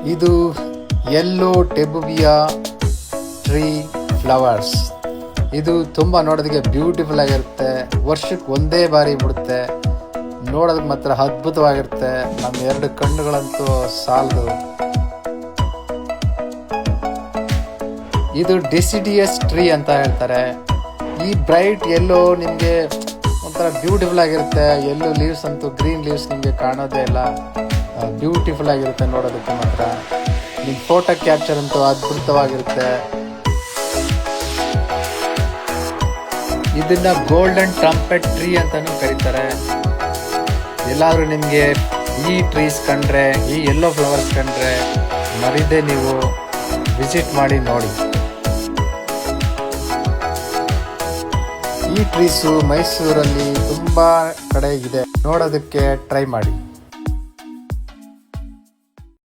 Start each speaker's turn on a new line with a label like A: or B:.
A: ಇದು yellow ಟೆಬುಬಿಯಾ tree flowers. ಇದು ತುಂಬ ನೋಡೋದಕ್ಕೆ ಬ್ಯೂಟಿಫುಲ್ ಆಗಿರುತ್ತೆ. ವರ್ಷಕ್ಕೆ ಒಂದೇ ಬಾರಿ ಬಿಡುತ್ತೆ. ನೋಡೋದಕ್ಕೆ ಮಾತ್ರ ಅದ್ಭುತವಾಗಿರುತ್ತೆ. ನಮ್ಮ 2 ಕಣ್ಣುಗಳಂತೂ ಸಾಲದು. ಇದು ಡೆಸಿಡಿಯಸ್ ಟ್ರೀ ಅಂತ ಹೇಳ್ತಾರೆ. ಈ ಬ್ರೈಟ್ ಎಲ್ಲೋ ನಿಮಗೆ ಒಂಥರ ಬ್ಯೂಟಿಫುಲ್ ಆಗಿರುತ್ತೆ. ಎಲ್ಲೋ ಲೀವ್ಸ್ ಅಂತೂ ಗ್ರೀನ್ ಲೀವ್ಸ್ ನಿಮಗೆ ಕಾಣೋದೇ ಇಲ್ಲ. ಬ್ಯೂಟಿಫುಲ್ ಆಗಿರುತ್ತೆ ನೋಡೋದಕ್ಕೆ ಮಾತ್ರ. ನಿಮ್ಮ ಫೋಟೋ ಕ್ಯಾಪ್ಚರ್ ಅಂತೂ ಅದ್ಭುತವಾಗಿರುತ್ತೆ. ಇದನ್ನ ಗೋಲ್ಡನ್ ಟ್ರಂಪೆಟ್ ಟ್ರೀ ಅಂತಾನೂ ಕರೀತಾರೆ. ಎಲ್ಲಾದ್ರೂ ನಿಮಗೆ ಈ ಟ್ರೀಸ್ ಕಂಡ್ರೆ, ಈ ಯೆಲ್ಲೋ ಫ್ಲವರ್ಸ್ ಕಂಡ್ರೆ ಮರಿದೇ ನೀವು ವಿಸಿಟ್ ಮಾಡಿ ನೋಡಿ. ಈ ಟ್ರೀಸು ಮೈಸೂರಲ್ಲಿ ತುಂಬಾ ಕಡೆ ಇದೆ. ನೋಡೋದಕ್ಕೆ ಟ್ರೈ ಮಾಡಿ.